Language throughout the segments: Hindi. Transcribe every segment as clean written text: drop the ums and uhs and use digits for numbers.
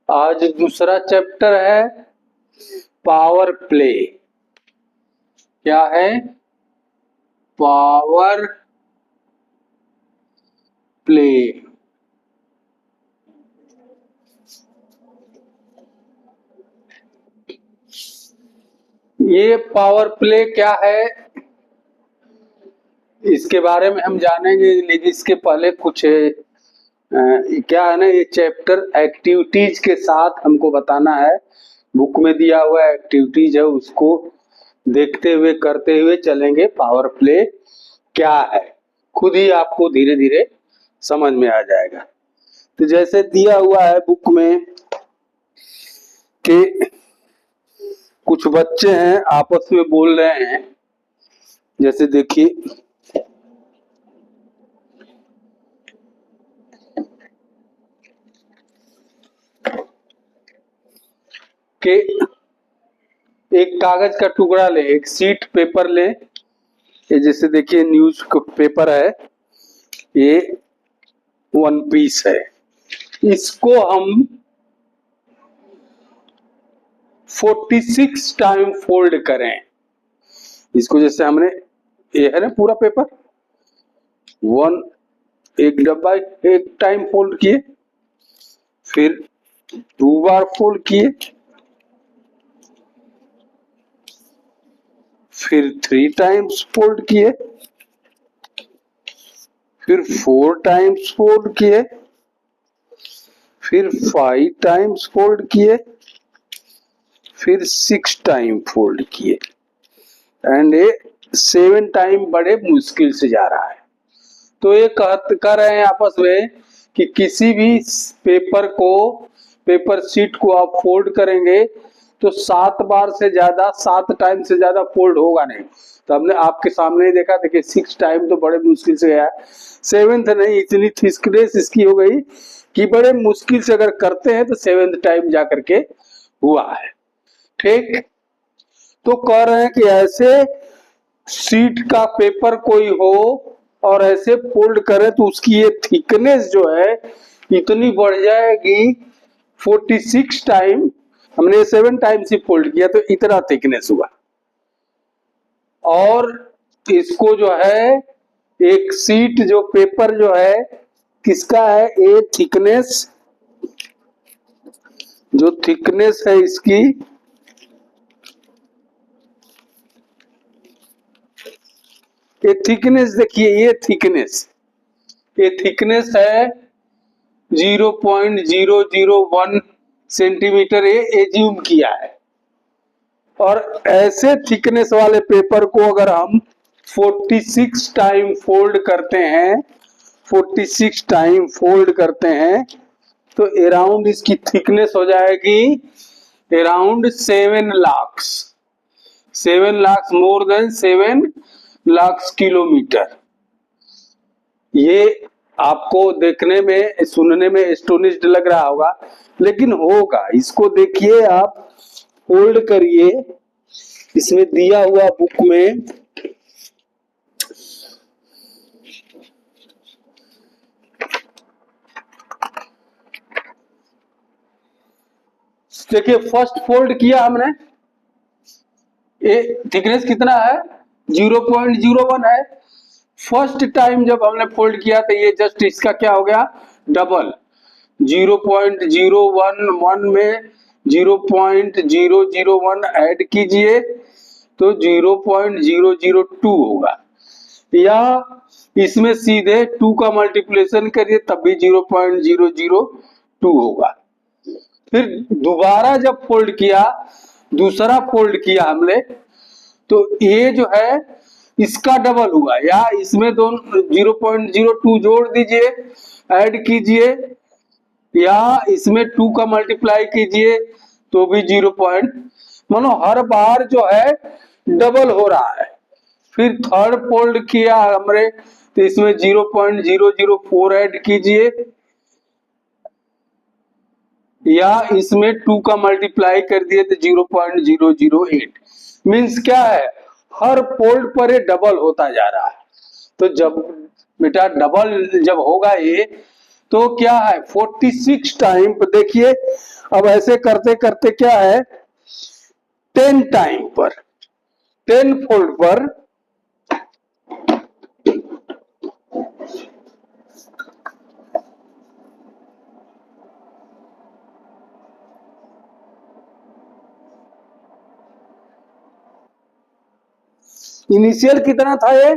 आज दूसरा चैप्टर है पावर प्ले। क्या है? Power play. ये पावर प्ले क्या है इसके बारे में हम जानेंगे, लेकिन इसके पहले कुछ क्या है ना, ये चैप्टर एक्टिविटीज के साथ हमको बताना है। बुक में दिया हुआ एक्टिविटीज है, उसको देखते हुए करते हुए चलेंगे। पावर प्ले क्या है खुद ही आपको धीरे धीरे समझ में आ जाएगा। तो जैसे दिया हुआ है बुक में कि कुछ बच्चे हैं आपस में बोल रहे हैं। जैसे देखिए, कि एक कागज का टुकड़ा ले, एक सीट पेपर ले। ये जैसे देखिए न्यूज पेपर है, ये वन पीस है। इसको हम 46 टाइम फोल्ड करें। इसको जैसे हमने, ये है ना पूरा पेपर, एक डब्बा एक टाइम फोल्ड किए, फिर 2 बार फोल्ड किए, फिर 3 टाइम्स फोल्ड किए, फिर 4 टाइम्स फोल्ड किए, फिर 5 टाइम्स फोल्ड किए, फिर 6 टाइम फोल्ड किए, एंड ये 7 टाइम बड़े मुश्किल से जा रहा है। तो ये कह रहे हैं आपस में कि किसी भी पेपर शीट को आप फोल्ड करेंगे तो 7 बार से ज्यादा, 7 टाइम से ज्यादा फोल्ड होगा नहीं। तो हमने आपके सामने ही देखा, देखिए 6 टाइम तो बड़े मुश्किल से गया है, 7th नहीं, इतनी थिकनेस इसकी हो गई कि बड़े मुश्किल से अगर करते हैं तो 7th टाइम जा करके हुआ है। ठीक, तो कह रहे हैं कि ऐसे शीट का पेपर कोई हो और ऐसे फोल्ड करे तो उसकी ये थिकनेस जो है इतनी बढ़ जाएगी 46 टाइम। हमने 7 टाइम्स ही फोल्ड किया तो इतना थिकनेस हुआ। और इसको जो है एक शीट जो पेपर जो है किसका है, ये थिकनेस, जो थिकनेस है इसकी, ये थिकनेस देखिए, ये थिकनेस है 0.001 सेंटीमीटर, ये एज्यूम किया है। और ऐसे थिकनेस वाले पेपर को अगर हम 46 टाइम फोल्ड करते हैं, 46 टाइम फोल्ड करते हैं तो अराउंड इसकी थिकनेस हो जाएगी around 7 lakh, 7 lakh, more than 7 lakh kilometre. ये आपको देखने में, सुनने में एस्टोनिश्ड लग रहा होगा, लेकिन होगा। इसको देखिए, आप फोल्ड करिए, इसमें दिया हुआ बुक में देखिए, फर्स्ट फोल्ड किया हमने, ये थिकनेस कितना है, 0.01 है। फर्स्ट टाइम जब हमने फोल्ड किया तो ये जस्ट इसका क्या हो गया, डबल। 0.011 में 0.001 ऐड कीजिए तो 0.002 होगा, या इसमें सीधे 2 का मल्टीप्लिकेशन करिए तब भी 0.002 होगा। फिर दोबारा जब फोल्ड किया, दूसरा फोल्ड किया हमने, तो ये जो है इसका डबल हुआ, या इसमें दोनों 0.02 जोड़ दीजिए, ऐड कीजिए, या इसमें 2 का मल्टीप्लाई कीजिए तो भी 0. मानो हर बार जो है डबल हो रहा है। फिर थर्ड फोल्ड किया हमने तो इसमें 0.004 ऐड कीजिए, या इसमें 2 का मल्टीप्लाई कर दिए तो 0.008। मीन्स क्या है, हर फोल्ड पर ये डबल होता जा रहा है। तो जब बेटा डबल जब होगा ये, तो क्या है 46 टाइम, देखिए अब ऐसे करते करते क्या है 10 टाइम पर 10 फोल्ड पर इनिशियल कितना था ये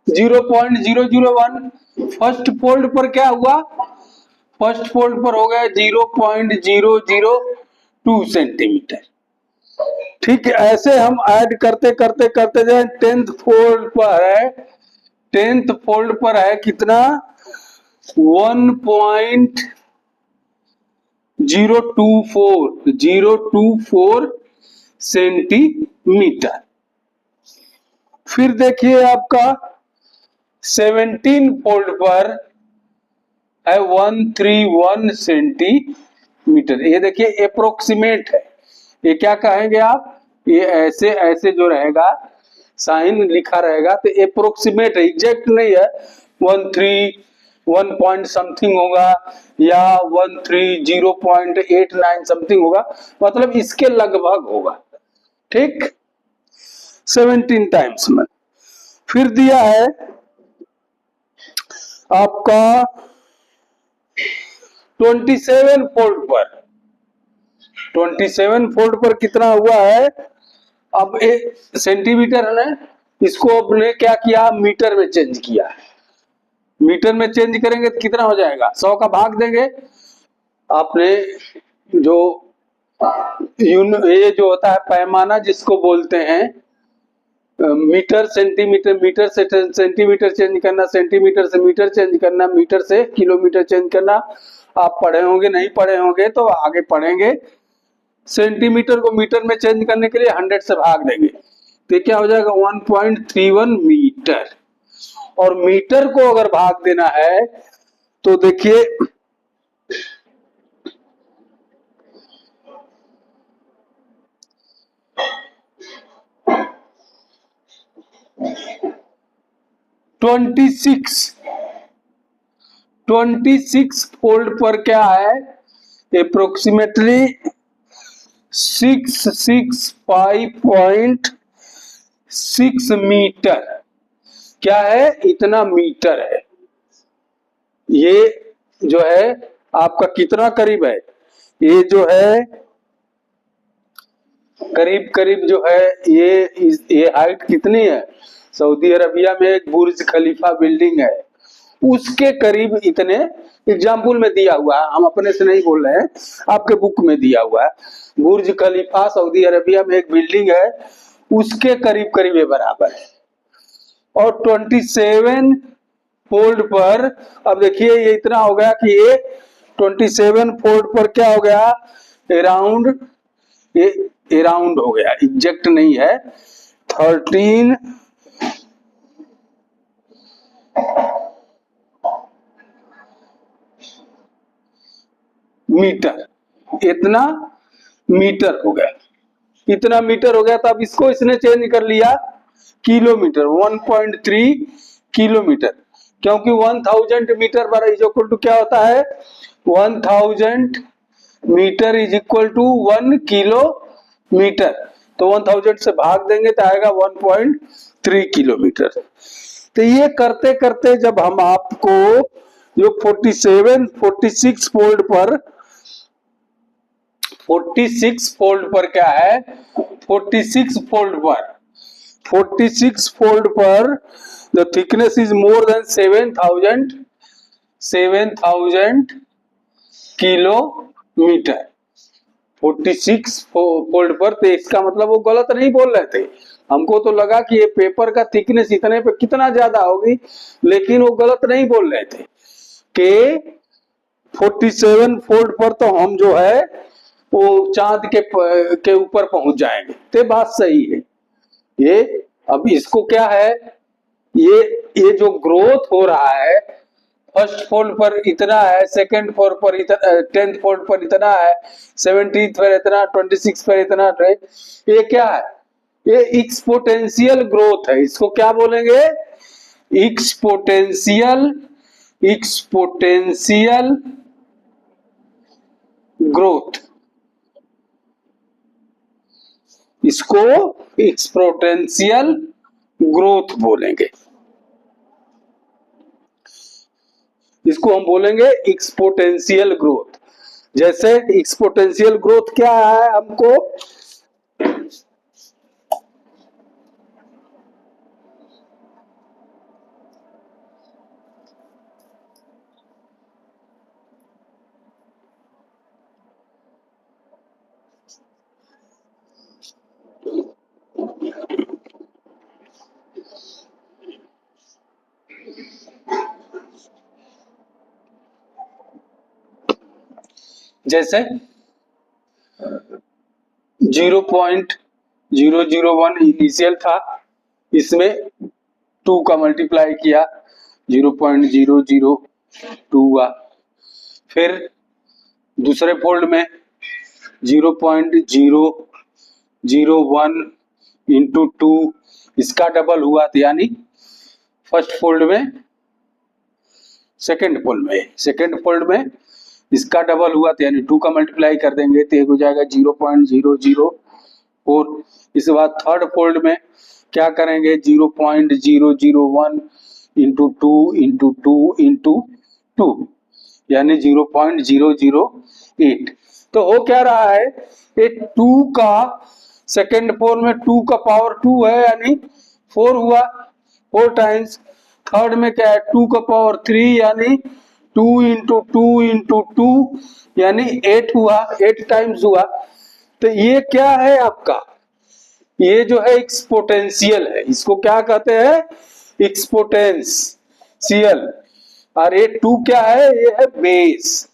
0.001। फर्स्ट फोल्ड पर क्या हुआ फर्स्ट फोल्ड पर हो गया 0.002 सेंटीमीटर। ठीक है ऐसे हम ऐड करते करते करते जाए 10th फोल्ड पर है 10th फोल्ड पर है कितना 1.024 सेंटीमीटर। फिर देखिए आपका 17 फोल्ड पर है 131 सेंटीमीटर। ये देखिए अप्रोक्सीमेट है। ये क्या कहेंगे आप ये ऐसे ऐसे जो रहेगा साइन लिखा रहेगा तो अप्रोक्सीमेट है एग्जैक्ट नहीं है 1 पॉइंट समथिंग होगा या 130.89 समथिंग होगा मतलब इसके लगभग होगा। ठीक 17 टाइम्स में। फिर दिया है आपका 27 फोल्ड पर 27 फोल्ड पर कितना हुआ है अब एक सेंटीमीटर है ना इसको आपने क्या किया मीटर में चेंज किया। मीटर में चेंज करेंगे तो कितना हो जाएगा 100 का भाग देंगे। आपने जो ये जो होता है पैमाना जिसको बोलते हैं मीटर सेंटीमीटर मीटर से सेंटीमीटर चेंज करना सेंटीमीटर से मीटर चेंज करना मीटर से किलोमीटर चेंज करना। आप पढ़े होंगे नहीं पढ़े होंगे तो आगे पढ़ेंगे। सेंटीमीटर को मीटर में चेंज करने के लिए 100 से भाग देंगे तो क्या हो जाएगा 1.31 मीटर। और मीटर को अगर भाग देना है तो देखिए ट्वेंटी सिक्स फोल्ड पर क्या है अप्रोक्सीमेटली 665.6 मीटर। क्या है इतना मीटर है। ये जो है आपका कितना करीब है ये जो है करीब करीब जो है ये हाइट कितनी है सऊदी अरबिया में एक बुर्ज खलीफा बिल्डिंग है उसके करीब इतने एग्जाम्पल में दिया हुआ है हम अपने से नहीं बोल रहे हैं आपके बुक में दिया हुआ है। बुर्ज खलीफा सऊदी अरबिया में एक बिल्डिंग है उसके करीब करीब ये बराबर है। और 27 फोल्ड पर अब देखिए ये इतना हो गया कि ये 27 फोल्ड पर क्या हो गया अराउंड ये राउंड हो गया एग्जैक्ट नहीं है 13 मीटर। इतना मीटर हो गया इतना मीटर हो गया तो अब इसको इसने चेंज कर लिया किलोमीटर 1.3 किलोमीटर क्योंकि 1000 मीटर पर इज इक्वल टू क्या होता है 1000 metre is equal to 1 kilometre. तो 1000 से भाग देंगे तो आएगा 1.3 किलोमीटर। तो ये करते करते जब हम आपको जो 46 फोल्ड पर 46 फोल्ड पर क्या है 46 फोल्ड पर the thickness is more than 7000 kilometre 46 fold पर। तो इसका मतलब वो गलत नहीं बोल रहे थे हमको तो लगा कि ये पेपर का थिकनेस इतने पे कितना ज्यादा होगी लेकिन वो गलत नहीं बोल रहे थे कि 47 फोल्ड पर तो हम जो है वो चांद के ऊपर पहुंच जाएंगे। तो बात सही है। ये अब इसको क्या है ये जो ग्रोथ हो रहा है फर्स्ट फोल्ड पर इतना है सेकंड फोल्ड पर इतना 10th फोल्ड पर इतना है 17th पर इतना 26 पर इतना है ये क्या है ये एक्सपोनेंशियल ग्रोथ है। इसको क्या बोलेंगे एक्सपोनेंशियल ग्रोथ। इसको एक्सपोनेंशियल ग्रोथ बोलेंगे, इसको हम बोलेंगे एक्सपोनेंशियल ग्रोथ। जैसे एक्सपोनेंशियल ग्रोथ क्या है हमको, जैसे 0.001 इनिशियल था, इसमें 2 का मल्टीप्लाई किया 0.002 हुआ। फिर दूसरे फोल्ड में 0.001 इंटू 2, इसका डबल हुआ, यानी फर्स्ट फोल्ड में सेकेंड फोल्ड में इसका डबल हुआ, तो यानी 2 का मल्टीप्लाई कर देंगे तो एक हो जाएगा 0.004। इसके बाद थर्ड फोल्ड में क्या करेंगे, 0.001 इंटू 2 इंटू 2 इंटू 2, यानी 0.008। तो हो क्या रहा है, ये 2 का सेकेंड फोल्ड में 2 का पावर 2 है, यानी 4 हुआ, 4 टाइम्स। थर्ड में क्या है, 2 का पावर 3, यानी 2 इंटू 2 इंटू 2, यानी 8 हुआ, 8 टाइम्स हुआ। तो ये क्या है आपका, ये जो है एक्सपोनेंशियल है, इसको क्या कहते हैं, एक्सपोनेंशियल। और ये 2 क्या है, ये है बेस,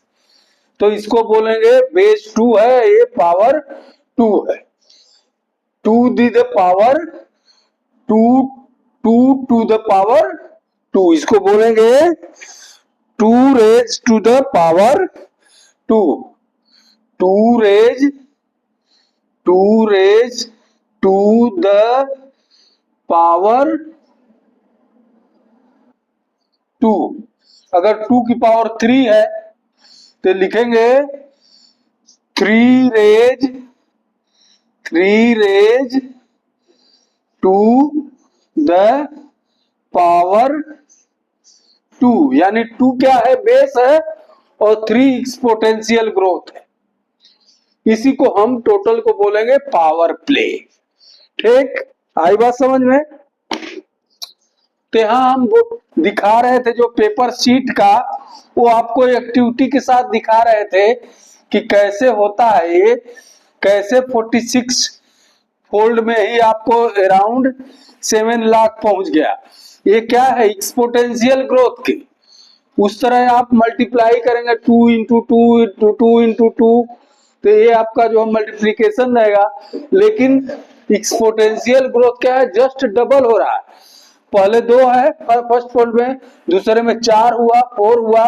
तो इसको बोलेंगे बेस 2 है, ये पावर 2 है। 2 the the power 2, 2 to the power 2, इसको बोलेंगे 2 raise to the power 2, 2 raise to the power 2। अगर 2 की पावर 3 है तो लिखेंगे 3 रेज टू द पावर 2, यानी 2 क्या है, बेस है, और 3 एक्सपोनेंशियल ग्रोथ है। इसी को हम टोटल को बोलेंगे पावर प्ले। ठीक, आई बात समझ में। तो यहाँ हम दिखा रहे थे जो पेपर शीट का, वो आपको एक्टिविटी के साथ दिखा रहे थे कि कैसे होता है ये, कैसे 46 फोल्ड में ही आपको अराउंड 7 लाख पहुंच गया। ये क्या है, एक्सपोनेंशियल ग्रोथ की। उस तरह आप मल्टीप्लाई करेंगे 2 इंटू 2 इंटू 2 इंटू 2, तो ये आपका जो मल्टीप्लीकेशन रहेगा। लेकिन एक्सपोनेंशियल ग्रोथ क्या है, जस्ट डबल हो रहा है। पहले 2 है फर्स्ट फोल्ड में, दूसरे में 4 हुआ, 4 हुआ,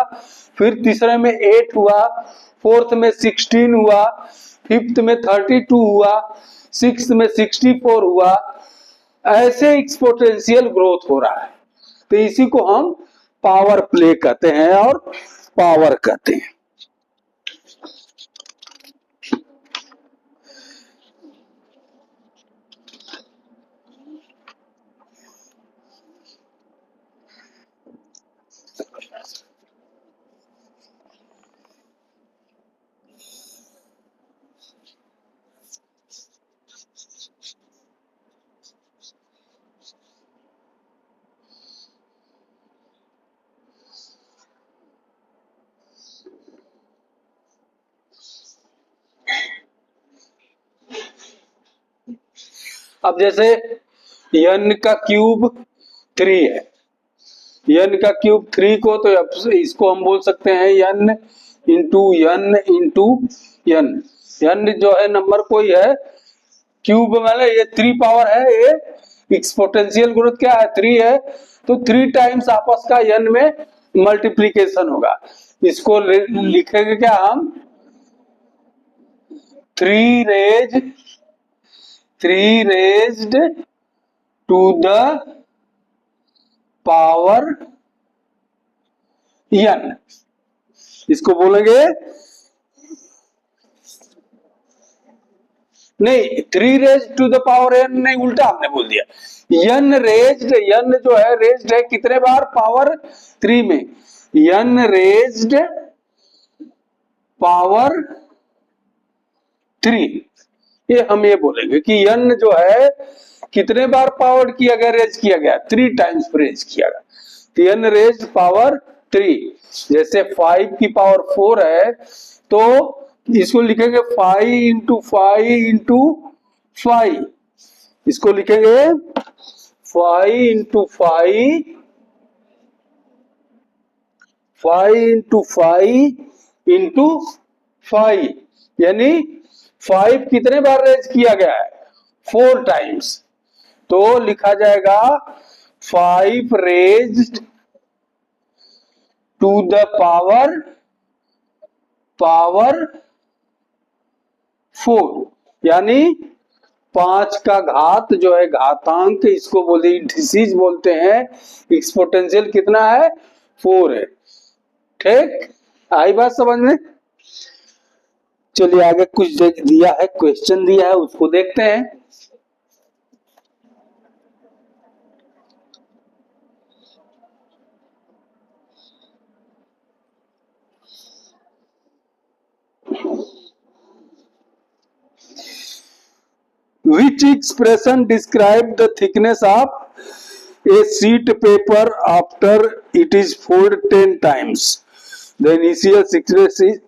फिर तीसरे में 8 हुआ, फोर्थ में 16 हुआ, फिफ्थ में 32 हुआ, सिक्स्थ में 64 हुआ। ऐसे एक्सपोनेंशियल ग्रोथ हो रहा है। तो इसी को हम पावर प्ले कहते हैं और पावर कहते हैं। अब जैसे n का क्यूब 3 है, n का क्यूब 3 को, तो इसको हम बोल सकते हैं n into n into n। n जो है नंबर कोई है, क्यूब मतलब ये 3 पावर है, ये एक्सपोनेंशियल ग्रोथ क्या है, 3 है, तो 3 टाइम्स आपस का n में मल्टीप्लीकेशन होगा। इसको लिखेंगे क्या हम, 3 raised to the power n, इसको बोलेंगे नहीं, 3 raise to the power n नहीं, उल्टा हमने बोल दिया। n रेज्ड, n जो है रेज्ड है कितने बार, पावर 3 में, n रेज्ड पावर 3, ये हम ये बोलेंगे कि n जो है कितने बार पावर किया गया, रेज किया गया, 3 टाइम्स रेज किया गया, तो n रेज पावर 3। जैसे 5 की पावर 4 है तो इसको लिखेंगे 5 इंटू 5 इंटू 5, इसको लिखेंगे 5 इंटू 5, 5 इंटू 5 इंटू 5, यानी 5 कितने बार रेज किया गया है, 4 टाइम्स, तो लिखा जाएगा 5 रेज्ड टू द पावर 4, यानी 5 का घात जो है घातांक, इसको बोलते इंडिसीज बोलते हैं, एक्सपोनेंशियल कितना है, 4 है। ठीक, आई बात समझ में। चलिए आगे कुछ दिया है, क्वेश्चन दिया है, उसको देखते हैं। Which expression describe the thickness of a sheet paper after it is folded 10 times? The initial thickness is,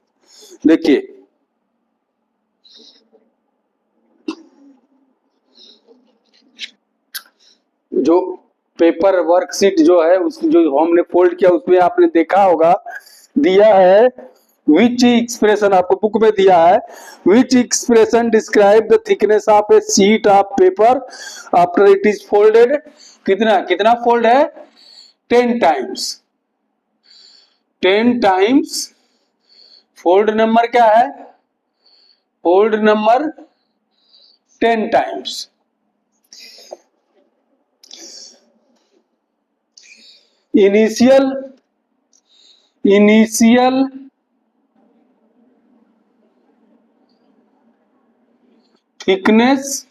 देखिए जो पेपर वर्कशीट जो है उसकी जो हमने फोल्ड किया उसमें आपने देखा होगा दिया है विच एक्सप्रेशन, आपको बुक में दिया है, which expression describe the thickness of a sheet of paper after it is folded, कितना कितना फोल्ड है, 10 टाइम्स, 10 टाइम्स, फोल्ड नंबर क्या है, fold number 10 times. Initial thickness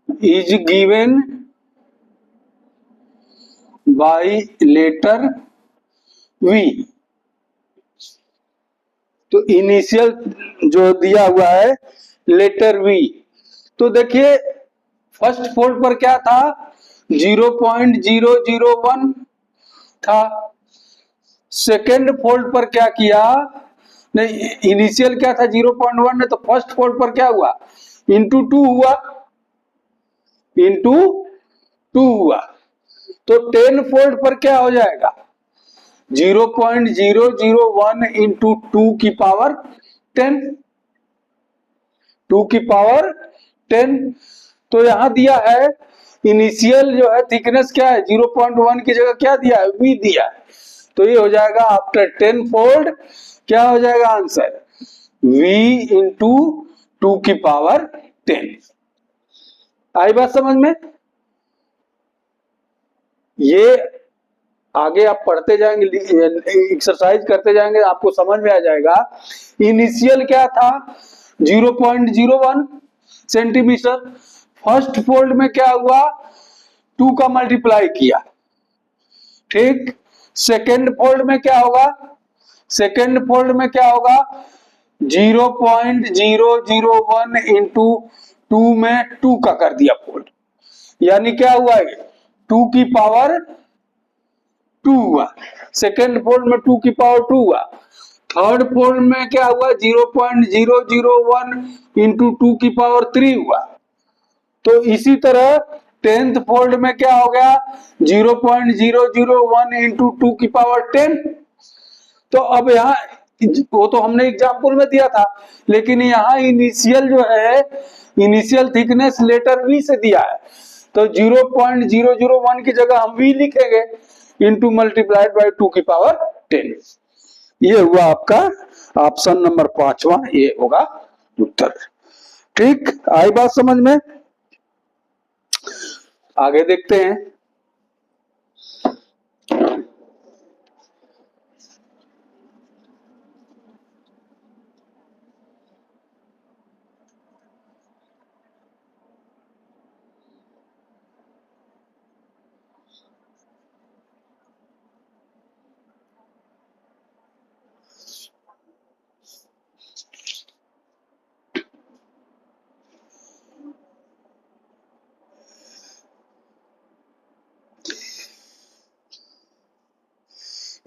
is given by letter V। तो इनिशियल जो दिया हुआ है लेटर V, तो देखिए फर्स्ट फोल्ड पर क्या था, 0.001 था, सेकेंड फोल्ड पर क्या किया, नहीं इनिशियल क्या था 0.1 है, तो फर्स्ट फोल्ड पर क्या हुआ, इंटू 2 हुआ, इंटू 2 हुआ, तो 10 फोल्ड पर क्या हो जाएगा, 0.001 इंटू 2 की पावर 10, 2 की पावर 10। तो यहां दिया है इनिशियल जो है थिकनेस क्या है, 0.1 की जगह क्या दिया है, V दिया है, तो ये हो जाएगा आफ्टर 10 फोल्ड क्या हो जाएगा आंसर, V इंटू 2 की पावर 10। आई बात समझ में। ये आगे आप पढ़ते जाएंगे, एक्सरसाइज करते जाएंगे, आपको समझ में आ जाएगा। इनिशियल क्या था 0.01 सेंटीमीटर, फर्स्ट फोल्ड में क्या हुआ 2 का मल्टीप्लाई किया, ठीक, सेकेंड फोल्ड में क्या होगा, सेकेंड फोल्ड में क्या होगा 0.001 इंटू 2 में 2 का कर दिया फोल्ड, यानी क्या हुआ है 2 की पावर 2 हुआ, सेकेंड फोल्ड में 2 की पावर 2 हुआ, थर्ड फोल्ड में क्या हुआ 0.001 इंटू 2 की पावर 3 हुआ। तो इसी तरह 10th फोल्ड में क्या हो गया 0.001 इंटू 2 की पावर 10। तो अब यहाँ वो तो हमने एग्जाम्पल में दिया था, लेकिन यहाँ इनिशियल जो है इनिशियल थिकनेस लेटर V से दिया है, तो 0.001 की जगह हम V लिखेंगे इंटू मल्टीप्लाइड बाई 2 की पावर 10। ये हुआ आपका ऑप्शन नंबर 5वां, ये होगा उत्तर। ठीक, आई बात समझ में। आगे देखते हैं।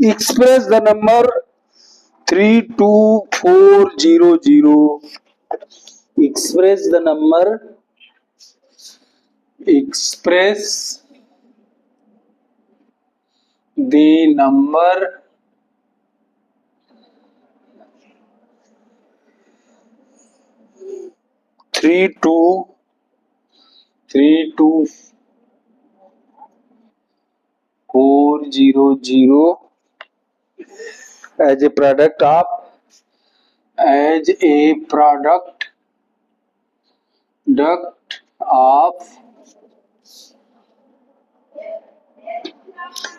express the number 32400. Express the number, express the number 32400 as a product of, as a product of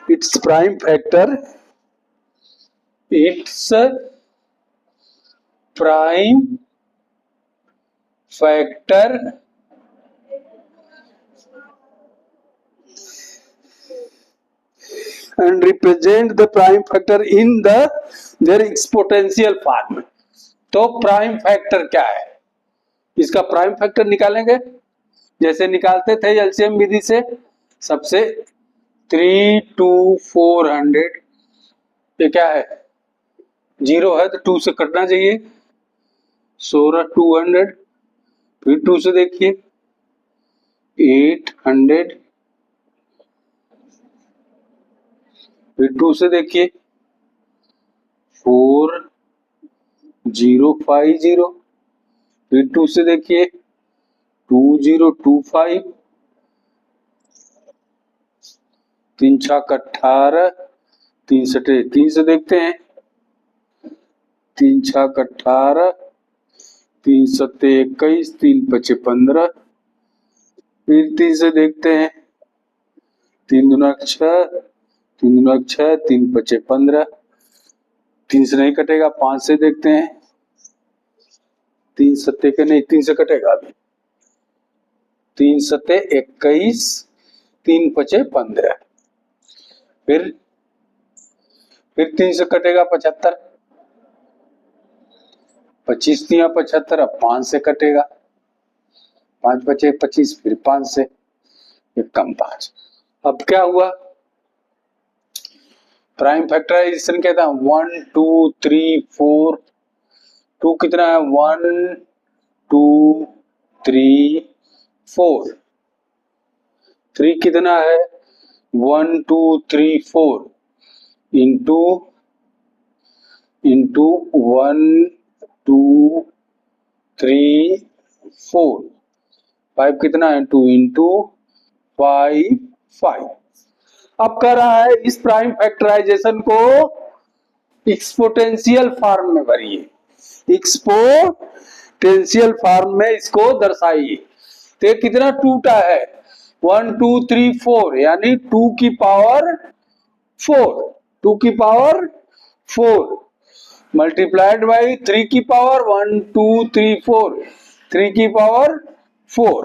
its prime factor, its prime factor and represent the prime factor in the their exponential form. तो प्राइम फैक्टर क्या है, इसका प्राइम फैक्टर निकालेंगे जैसे निकालते थे एलसीएम विधि से, सबसे 32400, ये क्या है, 0 है तो 2 से कटना चाहिए, 16 फिर 2 से देखिए 800, फिर 2 से देखिए 4050, फिर 2 से देखिए 2025, 3 छक 18, 3 सटे 3 से देखते हैं 3 छक 18, 3 सत्ते 21, 3 पचे 15, फिर 3 से देखते हैं 3 दूना 6, 3 दूना 6, 3 पचे 15, 3 से नहीं कटेगा, 5 से देखते हैं 3 सत्ते के नहीं, 3 से कटेगा अभी, 3 सत्ते 21, 3 पचे 15, फिर 3 से कटेगा 75, 25 दिया 75, अब 5 से कटेगा, 5 बचे 25, फिर 5 से, ये कम 5। अब क्या हुआ, प्राइम फैक्टराइजेशन कहता है 1 2 3 4, 2 कितना है 1 2 3 4, 3 कितना है 1 2 3 4 इंटू 1 2 3 4, 5 कितना है 2 इंटू 5 5। अब कर रहा है इस प्राइम फैक्टराइजेशन को एक्सपोनेंशियल फॉर्म में भरिए, एक्सपोनेंशियल फॉर्म में इसको दर्शाइए। तो कितना टूटा है 1 2 3 4 यानी 2 की पावर 4, 2 की पावर 4 मल्टीप्लाइड बाई 3 की पावर 1 2 3 4, 3 की पावर 4,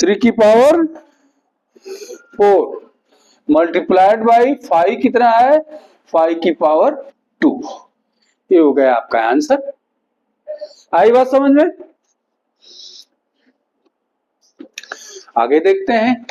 3 की पावर 4 मल्टीप्लाइड बाई 5 कितना है 5 की पावर 2। ये हो गया आपका आंसर। आई बात समझ में? आगे देखते हैं।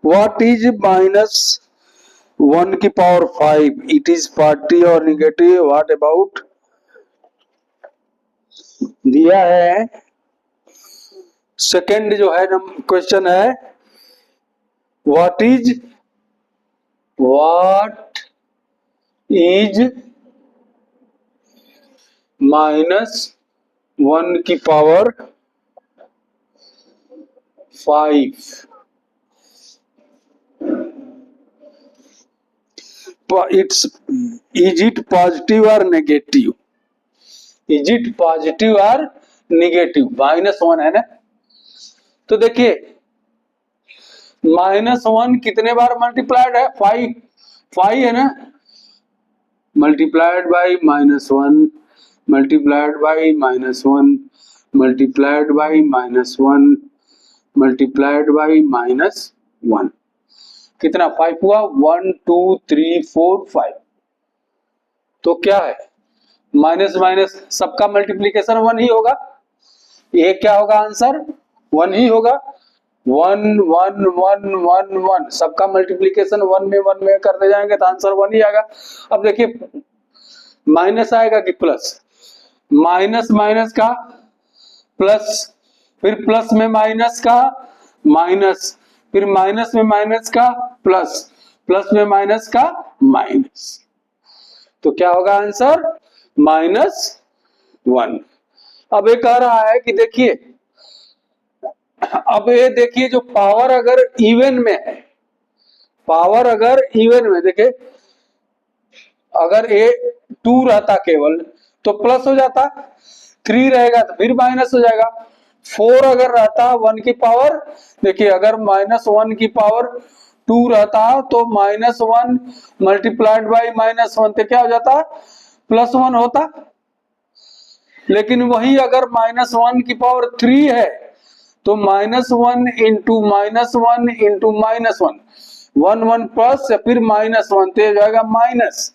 What is minus 1 की पावर 5? It is पॉजिटिव और निगेटिव। What about? दिया है सेकेंड जो है क्वेश्चन है what is minus 1 की power 5? It's is it positive or negative? Is it positive or negative? -1 है ना। तो देखिए -1 कितने बार मल्टीप्लाइड है? 5 5 है ना, multiplied by -1 multiplied by -1 multiplied by -1 multiplied by -1 कितना 5 हुआ? 1 2 3 4 5। तो क्या है, माइनस माइनस सबका मल्टीप्लीकेशन 1 ही होगा, ये क्या होगा आंसर? 1 ही होगा। 1 1 1 1 1 सबका मल्टीप्लीकेशन 1 में करते जाएंगे तो आंसर 1 ही आएगा। अब देखिए माइनस आएगा कि प्लस? माइनस माइनस का प्लस, फिर प्लस में माइनस का माइनस, फिर माइनस में माइनस का प्लस, प्लस में माइनस का माइनस, तो क्या होगा आंसर? -1। अब ये कह रहा है कि देखिए, अब ये देखिए जो पावर अगर इवन में है, पावर अगर इवन में, देखिए अगर ये 2 रहता केवल तो प्लस हो जाता, 3 रहेगा तो फिर माइनस हो जाएगा, 4 अगर रहता 1 की पावर, देखिए अगर -1 की पावर 2 रहता तो -1 मल्टीप्लाइड बाई -1 तो क्या हो जाता? +1 होता। लेकिन वही अगर -1 की पावर 3 है तो -1 इंटू -1 इंटू -1 1 1 प्लस फिर -1 तो जाएगा माइनस।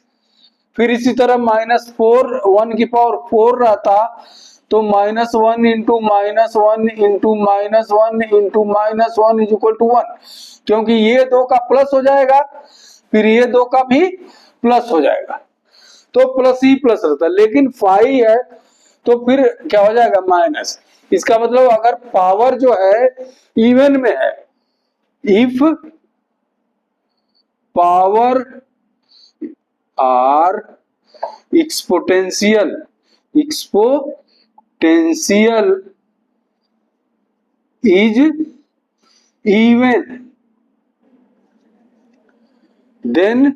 फिर इसी तरह -4 1 की पावर 4 रहता तो -1 into -1 into -1 into -1 is equal to 1, क्योंकि ये 2 का प्लस हो जाएगा फिर ये 2 का भी प्लस हो जाएगा, तो प्लस ही प्लस रहता। लेकिन 5 है तो फिर क्या हो जाएगा? माइनस। इसका मतलब अगर पावर जो है इवन में है, if power are exponential is even then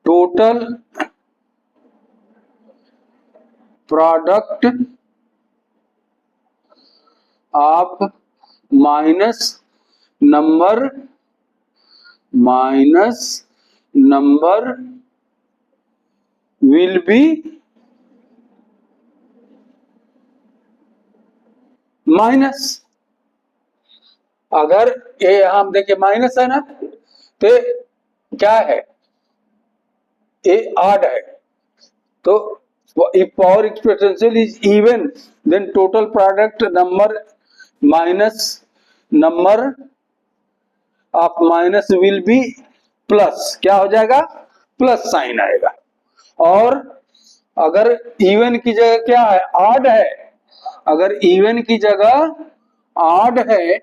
total product of minus number will be minus. अगर ये हम देखिए माइनस है ना, तो क्या है? ये ऑड है, तो if power exponential is even then total product minus number of minus will be plus, क्या हो जाएगा? प्लस साइन आएगा। और अगर इवन की जगह क्या है? ऑड है, अगर इवन की जगह ऑड है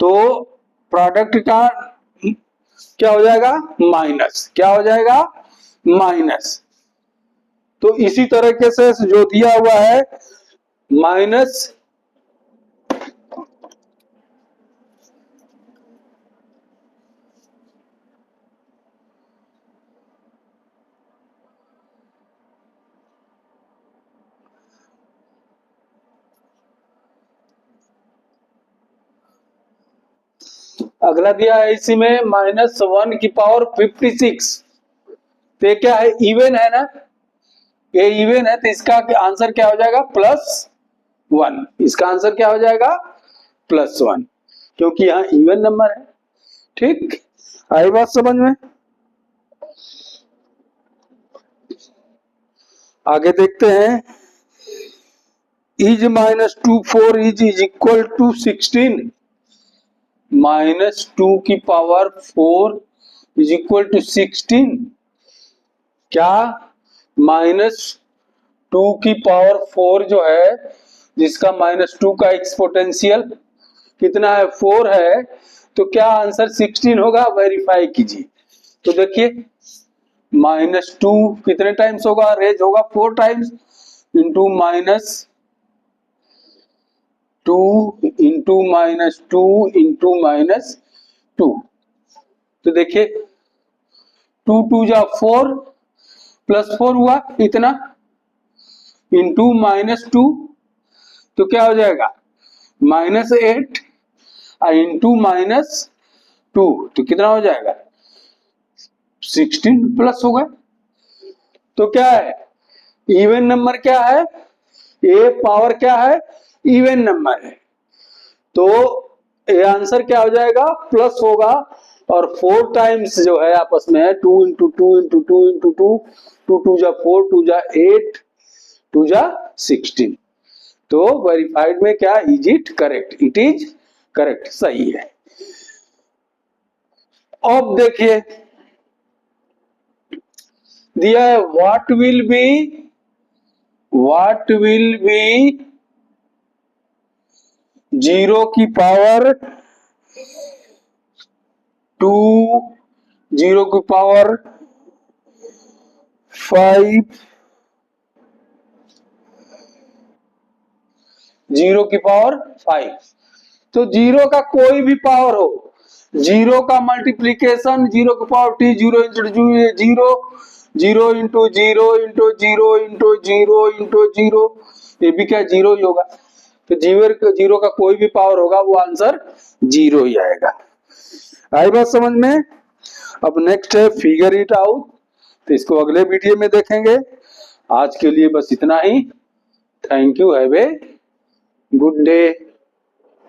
तो प्रोडक्ट का क्या हो जाएगा? माइनस। क्या हो जाएगा? माइनस। तो इसी तरीके से जो दिया हुआ है माइनस अगला दिया है इसी में -1 की पावर 56, तो ये क्या है? इवन है ना, ये इवन है तो इसका आंसर क्या हो जाएगा? +1। इसका आंसर क्या हो जाएगा? +1, क्योंकि यहाँ इवन नंबर है। ठीक, आई बात समझ में? आगे देखते हैं, इज -2 4 इज इक्वल टू 16, -2 की पावर 4 इज इक्वल टू 16। क्या -2 की पावर 4 जो है, जिसका -2 का एक्सपोनेंशियल कितना है? 4 है, तो क्या आंसर 16 होगा? वेरीफाई कीजिए। तो देखिए -2 कितने टाइम्स होगा? रेज होगा 4 टाइम्स इंटू -2 इंटू -2 इंटू -2, तो देखिए 2 2 जा 4 +4 हुआ इतना इंटू -2 तो क्या हो जाएगा -8 इंटू -2 तो कितना हो जाएगा 16 प्लस होगा। तो क्या है इवन नंबर क्या है ए पावर क्या है इवन नंबर है तो ये आंसर क्या हो जाएगा प्लस होगा और 4 टाइम्स जो है आपस में है 2 इंटू 2 इंटू 2 इंटू 2 2 2 जा 4 2 जा 8 2 जा 16 तो वेरीफाइड में क्या is it correct it is correct सही है। अब देखिए दिया है व्हाट विल बी 0 की पावर 2 0 की पावर 5 0 की पावर 5 तो 0 का कोई भी पावर हो 0 का मल्टीप्लीकेशन 0 की power t 0 into 0 0 into 0 into 0 into 0 into 0 ये भी क्या 0 ही होगा तो 0 का कोई भी पावर होगा वो आंसर 0 ही आएगा। आई बात समझ में। अब नेक्स्ट है फिगर इट आउट तो इसको अगले वीडियो में देखेंगे। आज के लिए बस इतना ही। Thank you have a good day.